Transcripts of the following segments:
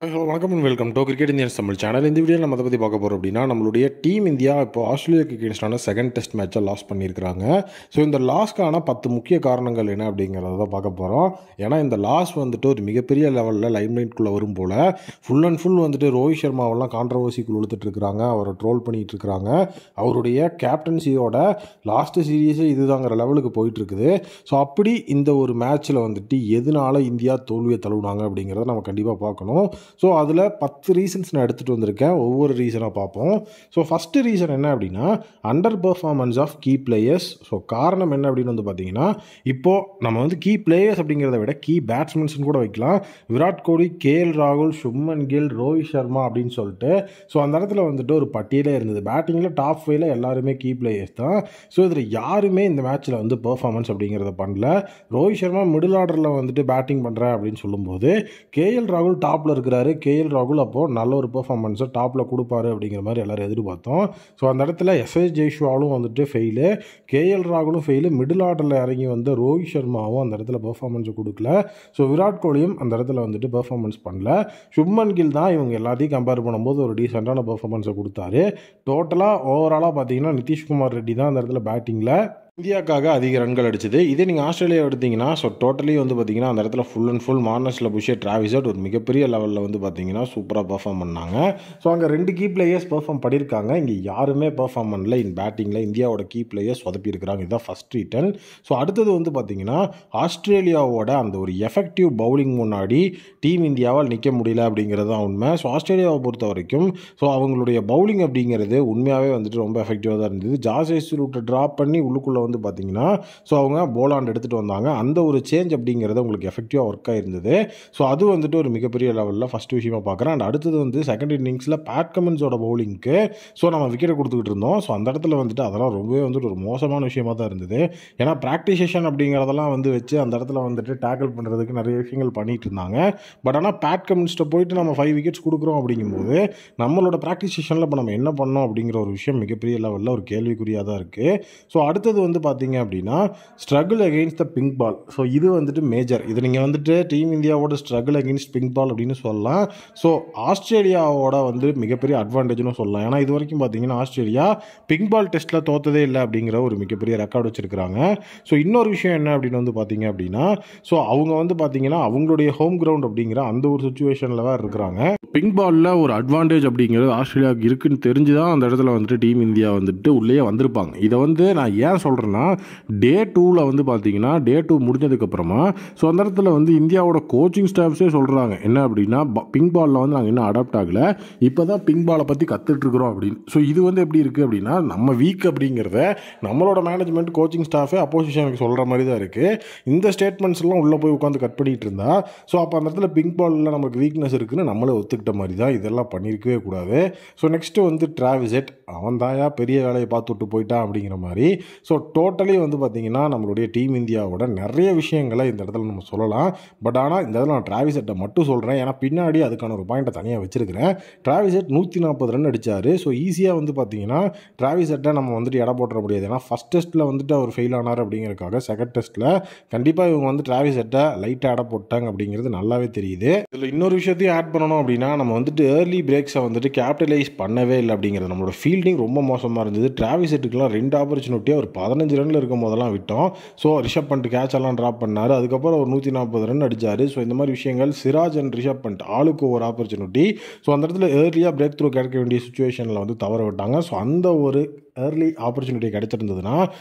Hello வணக்கம் and welcome to cricket Indians Tamil channel. இந்த video நம்ம அதை பற்றி பார்க்க போகிறோம் அப்படின்னா, நம்மளுடைய டீம் இந்தியா இப்போ ஆஸ்திரேலியாவுக்கு அகெயின்ஸ்டான செகண்ட் டெஸ்ட் மேட்சை லாஸ் பண்ணியிருக்கிறாங்க. ஸோ இந்த லாஸ்க்கான 10 முக்கிய காரணங்கள் என்ன அப்படிங்கிறத தான் பார்க்க போகிறோம். ஏன்னா இந்த லாஸ் வந்துட்டு ஒரு மிகப்பெரிய லெவலில் லைம்லைட்குள்ளே வரும் போல் ஃபுல் அண்ட் ஃபுல் வந்துட்டு ரோஹித் சர்மாவெல்லாம் கான்ட்ரவர்சிக்குள் இழுத்துட்டு இருக்கிறாங்க, அவரை ட்ரோல் பண்ணிகிட்டு இருக்கிறாங்க. அவருடைய கேப்டன்சியோட லாஸ்ட்டு சீரீஸே இதுதாங்கிற லெவலுக்கு போயிட்டுருக்குது. ஸோ அப்படி இந்த ஒரு மேட்ச்சில் வந்துட்டு எதனால இந்தியா தோல்வியை தழுவினாங்க அப்படிங்கிறத நம்ம கண்டிப்பாக பார்க்கணும். ஸோ அதில் 10 ரீசன்ஸ் நான் எடுத்துகிட்டு வந்திருக்கேன். ஒவ்வொரு ரீசனாக பார்ப்போம். ஸோ ஃபஸ்ட்டு ரீசன் என்ன அப்படின்னா, under performance of key players. So காரணம் என்ன அப்படின்னு வந்து பார்த்தீங்கன்னா, இப்போது நம்ம வந்து கீ பிளேயர்ஸ் அப்படிங்கிறத விட கீ பேட்ஸ்மேன்ஸ்னு கூட வைக்கலாம். விராட் கோலி, கேஎல் ராகுல், சுப்மன் கில், ரோஹித் சர்மா அப்படின்னு சொல்லிட்டு ஸோ அந்த இடத்துல வந்துட்டு ஒரு பட்டியலே இருந்தது. பேட்டிங்கில் டாப் 5ல எல்லாருமே கீ பிளேயர்ஸ் தான். ஸோ இதில் யாருமே இந்த மேட்ச்சில் வந்து பெர்ஃபார்மன்ஸ் அப்படிங்கிறத பண்ணல. ரோஹித் சர்மா மிடில் ஆர்டரில் வந்துட்டு பேட்டிங் பண்ணுறேன் அப்படின்னு சொல்லும்போது, கேஎல் ராகுல் டாப்பில் இருக்கிறாரு. கேஎல் ராகுல் அப்போது நல்ல ஒரு பெர்ஃபார்மன்ஸை டாப்பில் கொடுப்பாரு அப்படிங்கிற மாதிரி எல்லோரும் எதிர்பார்த்தோம். ஸோ அந்த இடத்துல எஸ்எஸ் ஜெய்ஷ்வாலும் வந்துட்டு ஃபெயிலு, கேஎல் ராகுலும் ஃபெயிலு, மிடில் ஆர்டரில் இறங்கி வந்த ரோஹித் சர்மாவும் அந்த இடத்துல பெர்ஃபார்மன்ஸை கொடுக்கல. ஸோ விராட் கோலியும் அந்த இடத்துல வந்துட்டு பெர்ஃபார்மன்ஸ் பண்ணல. சுப்மன் கில் தான் இவங்க எல்லாத்தையும் கம்பேர் பண்ணும்போது ஒரு டீசெண்டான பெர்ஃபார்மன்ஸை கொடுத்தாரு. டோட்டலாக ஓவராலாக பார்த்தீங்கன்னா நிதிஷ்குமார் ரெட்டி தான் அந்த இடத்துல பேட்டிங்கில் இந்தியாவுக்காக அதிக ரன்கள் அடிச்சது. இதே நீங்கள் ஆஸ்திரேலியா எடுத்தீங்கன்னா, ஸோ டோட்டலி வந்து பார்த்தீங்கன்னா அந்த இடத்துல full and full Marnus Labuschagne, Travis Head ஒரு மிகப்பெரிய லெவலில் வந்து பார்த்தீங்கன்னா சூப்பராக பெர்ஃபார்ம் பண்ணாங்க. ஸோ அங்கே 2 கீ பிளேயர்ஸ் பெர்ஃபார்ம் பண்ணியிருக்காங்க. இங்கே யாருமே பெர்ஃபார்ம் பண்ணல. இன் பேட்டிங்கில் இந்தியாவோட கீ பிளேயர்ஸ் சொதப்பி இருக்கிறாங்க. இதுதான் ஃபஸ்ட் ரீட்டன். ஸோ அடுத்தது வந்து பார்த்தீங்கன்னா, ஆஸ்திரேலியாவோட அந்த ஒரு எஃபெக்டிவ் பவுலிங் முன்னாடி டீம் இந்தியாவால் நிற்க முடியல அப்படிங்கிறது தான் உண்மை. ஸோ ஆஸ்திரேலியாவை பொறுத்த வரைக்கும் ஸோ அவங்களுடைய பவுலிங் அப்படிங்கிறது உண்மையாகவே வந்துட்டு ரொம்ப எஃபெக்டிவாக தான் இருந்தது. ஜாஸ் ரூட்டை ட்ராப் பண்ணி உள்ளுக்குள்ளே வந்து பார்த்தீங்கன்னா ஸோ அவங்க போலாண்ட் எடுத்துகிட்டு வந்தாங்க. அந்த ஒரு சேஞ்ச் அப்படிங்கிறது உங்களுக்கு எஃபெக்டிவாக ஒர்க் ஆகிருந்தது. ஸோ அது வந்துட்டு ஒரு மிகப்பெரிய லெவலில் ஃபஸ்ட்டு விஷயமாக பார்க்குறேன். அண்ட் அடுத்தது வந்து செகண்ட் இன்னிங்ஸில் பேட் கமின்ஸோட பவுலிங்க்கு ஸோ நம்ம விக்கெட்டை கொடுத்துக்கிட்டு இருந்தோம். ஸோ அந்த இடத்துல வந்துட்டு அதெல்லாம் ரொம்பவே வந்துட்டு ஒரு மோசமான விஷயமாக தான் இருந்தது. ஏன்னா ப்ராக்டிஸ் செஷன் அப்படிங்கிறதெல்லாம் வந்து வச்சு அந்த இடத்துல வந்துட்டு டேக்கிள் பண்ணுறதுக்கு நிறைய விஷயங்கள் பண்ணிகிட்டு இருந்தாங்க. பட் ஆனால் பேட் கமின்ஸ்ட்டை போயிட்டு நம்ம 5 விக்கெட்ஸ் கொடுக்குறோம் அப்படிங்கும்போது நம்மளோட ப்ராக்டிஸ் செஷனில் இப்போ நம்ம என்ன பண்ணோம் அப்படிங்கிற ஒரு விஷயம் மிகப்பெரிய லெவலில் ஒரு கேள்விக்குறியாக தான் இருக்குது. ஸோ அடுத்தது வந்து பார்த்தீங்க அப்படின்னா, struggle against the pink ball. So இது வந்துட்டு மேஜர். இது நீங்கள் வந்துட்டு டீம் இந்தியாவோட ஸ்ட்ரகிள் அகெயின்ஸ்ட் பிங்க் பால் அப்படின்னு சொல்லலாம். ஸோ ஆஸ்திரேலியாவோட வந்து மிகப்பெரிய அட்வான்டேஜ்னு சொல்லலாம். ஏன்னா இது வரைக்கும் பார்த்தீங்கன்னா ஆஸ்திரேலியா பிங்க் பால் டெஸ்ட்டில் தோத்ததே இல்லை அப்படிங்கிற ஒரு மிகப்பெரிய ரெக்கார்டு வச்சுருக்கிறாங்க. ஸோ இன்னொரு விஷயம் என்ன அப்படின்னு வந்து பார்த்தீங்க அப்படின்னா, ஸோ அவங்க வந்து பார்த்தீங்கன்னா அவங்களுடைய ஹோம் கிரவுண்ட் அப்படிங்கிற அந்த ஒரு சுச்சுவேஷனில் தான் இருக்கிறாங்க. பிங்க் பாலில் ஒரு அட்வான்டேஜ் அப்படிங்கிறது ஆஸ்திரேலியாவுக்கு இருக்குன்னு தெரிஞ்சு தான் அந்த இடத்துல வந்துட்டு டீம் இந்தியா வந்துட்டு உள்ளே வந்திருப்பாங்க. இதை வந்து நான் ஏன் சொல்கிறேன்னா, டே 2ல் வந்து பார்த்தீங்கன்னா டே 2 முடிஞ்சதுக்கப்புறமா ஸோ அந்த இடத்துல வந்து இந்தியாவோட கோச்சிங் ஸ்டாஃப்ஸே சொல்கிறாங்க என்ன அப்படின்னா, பிங்க் பாலில் வந்து நாங்கள் இன்னும் அடாப்ட் ஆகலை, இப்போ தான் பிங்க் பாலை பற்றி கற்றுட்ருக்குறோம் அப்படின்னு. ஸோ இது வந்து எப்படி இருக்குது அப்படின்னா, நம்ம வீக் அப்படிங்கிறத நம்மளோட மேனேஜ்மெண்ட் கோச்சிங் ஸ்டாஃபே அப்போசிஷனுக்கு சொல்கிற மாதிரி தான் இருக்குது. இந்த ஸ்டேட்மெண்ட்ஸ்லாம் உள்ளே போய் உட்காந்து கட் பண்ணிகிட்டு இருந்தா ஸோ அப்போ அந்த இடத்துல பிங்க் பாலில் நமக்கு வீக்னஸ் இருக்குன்னு நம்மளே ஒத்துக்கிட்ட மாதிரி தான். இதெல்லாம் பண்ணியிருக்கவே கூடாது. ஸோ நெக்ஸ்ட்டு வந்து டிராவிஸ் ஹெட், அவன் தாயா பெரிய வேலையை பார்த்துட்டு போயிட்டான் அப்படிங்கிற மாதிரி. ஸோ டோட்டலி வந்து பார்த்தீங்கன்னா நம்மளுடைய டீம் இந்தியாவோட நிறைய விஷயங்களை இந்த இடத்துல நம்ம சொல்லலாம். பட் ஆனால் இந்த இடத்துல நான் டிராவிஸ் ஹெட்டை மட்டும் சொல்கிறேன். ஏன்னா பின்னாடி அதுக்கான ஒரு பாயிண்ட்டை தனியாக வச்சிருக்கிறேன். டிராவிஸ் ஹெட் 140 ரன் அடித்தார். ஸோ ஈஸியாக வந்து பார்த்தீங்கன்னா டிராவிஸ் ஹெட்டை நம்ம வந்துட்டு எடை போட்டுற முடியாது. ஏன்னா ஃபஸ்ட் டெஸ்ட்டில் வந்துட்டு அவர் ஃபெயில் ஆனார் அப்படிங்கிறதுக்காக செகண்ட் டெஸ்ட்டில் கண்டிப்பாக இவங்க வந்து டிராவிஸ் ஹெட்டை லைட்டாக எடை போட்டாங்க அப்படிங்கிறது நல்லாவே தெரியுது. இதில் இன்னொரு விஷயத்தையும் ஆட் பண்ணணும் அப்படின்னா, நம்ம வந்துட்டு ஏர்லி பிரேக்ஸை வந்துட்டு கேபிட்டலைஸ் பண்ணவே இல்லை அப்படிங்கிறது. நம்மளோட ஃபீல்டிங் ரொம்ப மோசமாக இருந்தது. டிராவிஸ் ஹெட்டுக்கெலாம் 2 ஆப்பர்ச்சுனிட்டியாக ஒரு 15 ரனில் இருக்கும் போதெல்லாம் விட்டோம். ஸோ ரிஷப் பண்ட் கேட்ச் எல்லாம் ட்ராப் பண்ணார். அதுக்கப்புறம் ஒரு 140 ரன் அடித்தார். ஸோ இந்த மாதிரி விஷயங்கள் சிராஜ் அண்ட் ரிஷப் பண்ட் ஆளுக்கு ஒரு ஆப்பர்ச்சுனிட்டி. ஸோ அந்த இடத்துல ஏர்லியாக பிரேக் த்ரூ கிடைக்க வேண்டிய சுச்சுவேஷனில் வந்து தவற விட்டாங்க. ஸோ அந்த ஒரு ஏர்லி ஆப்பர்ச்சுனிட்டி கிடைச்சிருந்ததுன்னா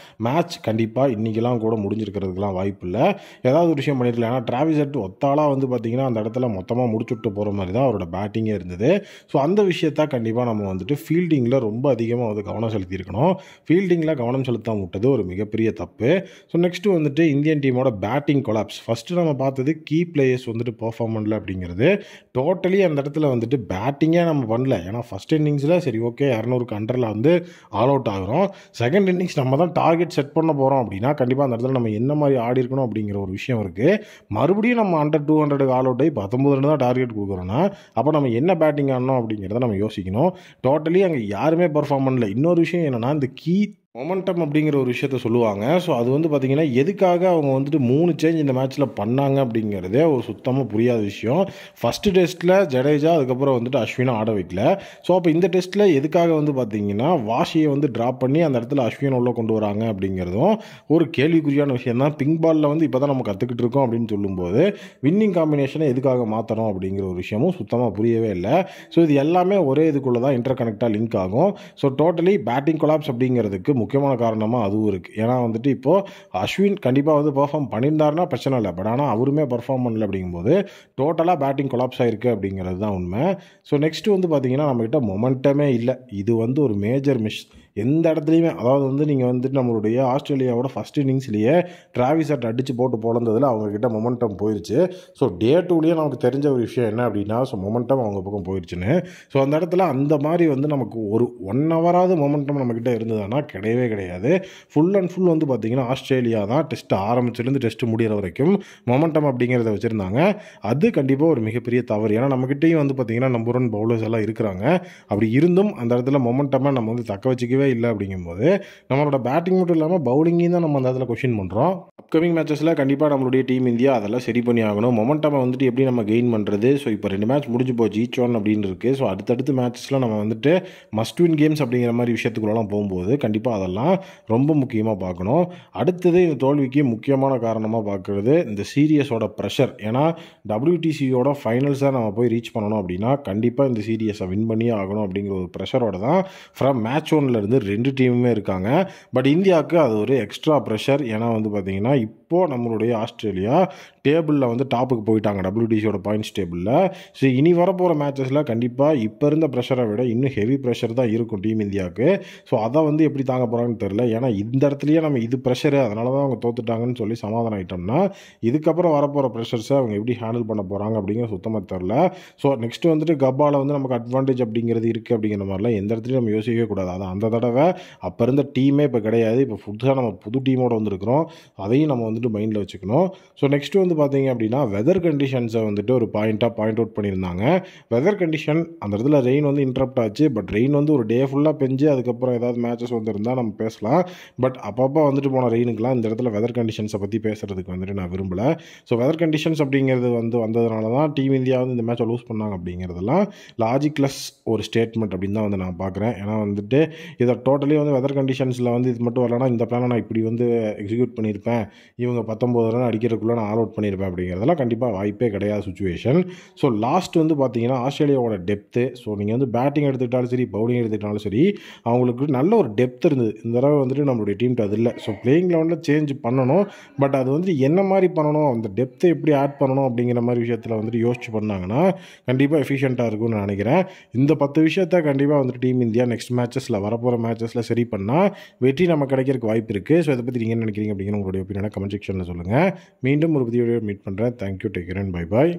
மேட்ச் கண்டிப்பாக இன்றைக்கெல்லாம் கூட முடிஞ்சிருக்கிறதுக்கெலாம் வாய்ப்பு இல்லை. ஏதாவது ஒரு விஷயம் பண்ணியிருக்கலாம். ஏன்னா டிராவிஸ் ஹெட் ஒத்தாளாக வந்து பார்த்திங்கன்னா அந்த இடத்துல மொத்தமாக முடிச்சுட்டு போகிற மாதிரி தான் அவரோட பேட்டிங்கே இருந்தது. ஸோ அந்த விஷயத்த கண்டிப்பாக நம்ம வந்துட்டு ஃபீல்டிங்கில் ரொம்ப அதிகமாக வந்து கவனம் செலுத்தியிருக்கணும். ஃபீல்டிங்கில் கவனம் செலுத்தாம விட்டது ஒரு மிகப்பெரிய தப்பு. ஸோ நெக்ஸ்ட்டு வந்துட்டு இந்தியன் டீமோட பேட்டிங் கொலாப்ஸ். ஃபஸ்ட்டு நம்ம பார்த்தது கீ பிளேயர்ஸ் வந்துட்டு பெர்ஃபார்ம் பண்ணல அப்படிங்கிறது. டோட்டலி அந்த இடத்துல வந்துட்டு பேட்டிங்கே நம்ம பண்ணல. ஏன்னா ஃபஸ்ட் இன்னிங்ஸில் சரி ஓகே 200க்கு அண்டரில் வந்து ஆல் அவுட் ஆகிறோம். செகண்ட் இன்னிங்ஸ் நம்ம தான் டார்கெட் செட் பண்ண போகிறோம் அப்படின்னா கண்டிப்பாக அந்த இடத்துல நம்ம என்ன மாதிரி ஆடி இருக்கணும் அப்படிங்கிற ஒரு விஷயம் இருக்குது. மறுபடியும் நம்ம அண்டர் 200க்கு ஆல் அவுட் ஆகி 19 ரன் தான் டார்கெட் கொடுக்குறோன்னா அப்போ நம்ம என்ன பேட்டிங் ஆடணும் அப்படிங்கிறத நம்ம யோசிக்கணும். டோட்டலி அங்கே யாருமே பெர்ஃபார்ம் பண்ணல. இன்னொரு விஷயம் என்னென்னா, இந்த கீ மொமெண்டம் அப்படிங்கிற ஒரு விஷயத்த சொல்லுவாங்க. ஸோ அது வந்து பார்த்தீங்கன்னா, எதுக்காக அவங்க வந்துட்டு 3 சேஞ்ச் இந்த மேட்ச்ல பண்ணாங்க அப்படிங்கிறதே ஒரு சுத்தமா புரியாத விஷயம். ஃபர்ஸ்ட்டு டெஸ்ட்ல ஜடேஜா, அதுக்கப்புறம் வந்துட்டு அஸ்வின ஆட வைக்கல. ஸோ அப்போ இந்த டெஸ்ட்ல எதுக்காக வந்து பார்த்தீங்கன்னா, வாஷியை வந்து ட்ராப் பண்ணி அந்த இடத்துல அஸ்வின உள்ள கொண்டு வராங்க அப்படிங்கிறதும் ஒரு கேள்விக்குறியான விஷயம் தான். பிங்க் பால்ல வந்து இப்போ தான் நம்ம கத்துக்கிட்டு இருக்கோம் அப்படின்னு சொல்லும்போது, வின்னிங் காம்பினேஷனை எதுக்காக மாத்தணும் அப்படிங்கிற ஒரு விஷயமும் சுத்தமா புரியவே இல்ல. ஸோ இது எல்லாமே ஒரே இதுக்குள்ள தான் இன்டர் கனெக்ட்டா லிங்க் ஆகும். ஸோ டோட்டலி பேட்டிங் கொலாப்ஸ் அப்படிங்கிறதுக்கு முக்கியமான காரணமா அதுவும் இருக்குது. ஏன்னா வந்துட்டு இப்போது அஸ்வின் கண்டிப்பாக வந்து பெர்ஃபார்ம் பண்ணியிருந்தாருன்னா பிரச்சனை இல்லை. பட் ஆனால் அவருமே பெர்ஃபார்ம் பண்ணல அப்படிங்கும்போது டோட்டலாக பேட்டிங் கொலாப்ஸ் ஆகிருக்கு அப்படிங்கிறது தான் உண்மை. ஸோ நெக்ஸ்ட்டு வந்து பார்த்தீங்கன்னா நம்மக்கிட்ட மொமெண்டமே இல்லை. இது வந்து ஒரு மேஜர் மிஸ். எந்த இடத்துலையுமே அதாவது வந்து நீங்கள் வந்துட்டு நம்மளுடைய ஆஸ்திரேலியாவோட ஃபஸ்ட் இன்னிங்ஸ்லேயே டிராவிஸ் ஹெட் அடித்து போட்டு பொழந்ததில் அவங்கக்கிட்ட மொமெண்டம் போயிடுச்சு. ஸோ டே 2லேயே நமக்கு தெரிஞ்ச ஒரு விஷயம் என்ன அப்படின்னா, ஸோ மொமெண்டம் அவங்க பக்கம் போயிடுச்சுன்னு. ஸோ அந்த இடத்துல அந்த மாதிரி வந்து நமக்கு ஒரு 1 ஹவராவது மொமெண்டம் நம்மக்கிட்ட இருந்ததுன்னா கிடையவே கிடையாது. ஃபுல் அண்ட் ஃபுல் வந்து பார்த்திங்கன்னா ஆஸ்திரேலியா தான் டெஸ்ட் ஆரம்பிச்சிலேருந்து டெஸ்ட் முடிகிற வரைக்கும் மொமெண்டம் அப்படிங்கிறத வச்சுருந்தாங்க. அது கண்டிப்பாக ஒரு மிகப்பெரிய தவறு. ஏன்னா நம்மக்கிட்டேயும் வந்து பார்த்திங்கன்னா நம்பர் 1 பவுலர்ஸ் எல்லாம் இருக்கிறாங்க. அப்படி இருந்தும் அந்த இடத்துல மொமெண்டமாக நம்ம வந்து தக்க வச்சுக்கவே இல்லை அப்படிங்கும்போது நம்மளோட பேட்டிங் மட்டும் இல்லாமல் பவுலிங்கையும் தான் நம்ம அந்த இடத்துல கொஷின் பண்ணுறோம். அப்கமிங் மேட்சஸில் கண்டிப்பாக நம்மளுடைய டீம் இந்தியா அதெல்லாம் சரி பண்ணி ஆகணும். மொமெண்டமை வந்துட்டு எப்படி நம்ம கெயின் பண்ணுறது? ஸோ இப்போ 2 மேட்ச் முடிஞ்சு போச்சு, ஈச் ஒன் அப்படின்னு இருக்குது. ஸோ அடுத்தடுத்து மேட்சஸில் நம்ம வந்துட்டு மஸ்ட் வின் கேம்ஸ் அப்படிங்கிற மாதிரி விஷயத்துக்குள்ளலாம் போகும்போது கண்டிப்பாக அதெல்லாம் ரொம்ப முக்கியமாக பார்க்கணும். அடுத்தது இந்த தோல்விக்கு முக்கியமான காரணமாக பார்க்குறது இந்த சீரியஸோட ப்ரெஷர். ஏன்னா WTCயோட ஃபைனல்ஸை நம்ம போய் ரீச் பண்ணணும் அப்படின்னா கண்டிப்பாக இந்த சீரியஸை வின் பண்ணியே ஆகணும் அப்படிங்கிற ஒரு ப்ரெஷரோட தான் ஃப்ரம் மேட்ச் ஒன்லேருந்து 2 டீமுமே இருக்காங்க. பட் இந்தியாவுக்கு அது ஒரு எக்ஸ்ட்ரா ப்ரெஷர். ஏன்னா வந்து பார்த்திங்கன்னா இப்போது நம்மளுடைய ஆஸ்திரேலியா டேபிளில் வந்து டாப்புக்கு போயிட்டாங்க WTCயோட பாயிண்ட்ஸ் டேபிளில். ஸோ இனி வரப்போகிற மேட்சஸில் கண்டிப்பாக இப்போ இருந்த ப்ரெஷரை விட இன்னும் ஹெவி ப்ரெஷர் தான் இருக்கும் டீம் இந்தியாவுக்கு. ஸோ அதை வந்து எப்படி தாங்க போகிறாங்கன்னு தெரில. ஏன்னா இந்த இடத்துலையே நம்ம இது ப்ரெஷரு அதனால தான் அவங்க தோத்துட்டாங்கன்னு சொல்லி சமாதானம் ஆகிட்டோம்னா இதுக்கப்புறம் வரப்போகிற ப்ரெஷர்ஸை அவங்க எப்படி ஹேண்டில் பண்ண போகிறாங்க அப்படிங்கிறது சுத்தமாக தெரில. ஸோ நெக்ஸ்ட்டு வந்துட்டு கப்பாவில் வந்து நமக்கு அட்வான்டேஜ் அப்படிங்கிறது இருக்குது அப்படிங்கிற மாதிரிலாம் எந்த இடத்துலையும் நம்ம யோசிக்கவே கூடாது. அது அந்த தடவை அப்போ இருந்த டீமே இப்போ கிடையாது. இப்போ புதுசாக நம்ம புது டீமோடு வந்திருக்கிறோம். அதையும் நம்ம வந்துட்டு மைண்டில் வச்சுக்கணும். ஸோ நெக்ஸ்ட்டு வந்து பார்த்தீங்க அப்படின்னா வெதர் கண்டிஷன்ஸை வந்துட்டு ஒரு பாயிண்ட் அவுட் பண்ணியிருந்தாங்க. வெதர் கண்டிஷன் அந்த இடத்துல ரெயின் வந்து இன்டரப்ட் ஆச்சு. பட் ரெயின் வந்து ஒரு டே ஃபுல்லாக பெஞ்சு அதுக்கப்புறம் ஏதாவது மேட்சஸ் வந்து இருந்தால் நம்ம பேசலாம். பட் அப்பப்போ வந்துட்டு போன ரெயினுக்கெலாம் இந்த இடத்துல வெதர் கண்டிஷன்ஸை பற்றி பேசுகிறதுக்கு வந்துட்டு நான் விரும்பலை. ஸோ வெதர் கண்டிஷன்ஸ் அப்படிங்கிறது வந்து வந்ததுனால தான் டீம் இந்தியா வந்து இந்த மேட்சை லூஸ் பண்ணாங்க அப்படிங்கிறதெல்லாம் லாஜிக்லெஸ் ஒரு ஸ்டேட்மெண்ட் அப்படின்னு தான் வந்து நான் பார்க்குறேன். ஏன்னா வந்துட்டு இதை டோட்டலி வந்து வெதர் கண்டிஷன்ஸில் வந்து இது மட்டும் வரலன்னா இந்த பிளானை நான் இப்படி வந்து எக்ஸிக்யூட் பண்ணியிருப்பேன், இவங்க 19 ரன் அடிக்கிறதுக்குள்ளே நான் ஆல் அவுட் பண்ணியிருப்பேன் அப்படிங்கிறதெல்லாம் கண்டிப்பாக வாய்ப்பே கிடையாது சுச்சுவேஷன். ஸோ லாஸ்ட் வந்து பார்த்தீங்கன்னா ஆஸ்திரேலியாவோட டெப்த்து. ஸோ நீங்கள் வந்து பேட்டிங் எடுத்துக்கிட்டாலும் சரி பவுலிங் எடுத்துக்கிட்டாலும் சரி அவங்களுக்கு நல்ல ஒரு டெப்த் இருந்தது. இந்த தடவை வந்துட்டு நம்மளுடைய டீம்ட்டு அது இல்லை. ஸோ பிளேயிங் லெவனில் சேஞ்ச் பண்ணணும். பட் அது வந்து என்ன மாதிரி பண்ணணும், அந்த டெப்த்தை எப்படி ஆட் பண்ணணும் அப்படிங்கிற மாதிரி விஷயத்தில் வந்துட்டு யோசிச்சு பண்ணாங்கன்னா கண்டிப்பாக எஃபிஷியண்ட்டாக இருக்கும்னு நான் நினைக்கிறேன். இந்த 10 விஷயத்த கண்டிப்பாக வந்துட்டு டீம் இந்தியா நெக்ஸ்ட் மேட்சஸில் வரப்போகிற மேட்சஸில் சரி பண்ணால் வெற்றி நம்ம கிடைக்கிறதுக்கு வாய்ப்பு இருக்குது. ஸோ இதை பற்றி நீங்கள் என்ன நினைக்கிறீங்க அப்படிங்கிற உங்களுடைய ஒப்பீனியனை கமெண்ட் செக்ஷனில் சொல்லுங்கள். மீண்டும் ஒரு புதிய வீடியோ மீட் பண்ணுறேன். Thank you, take care and bye bye.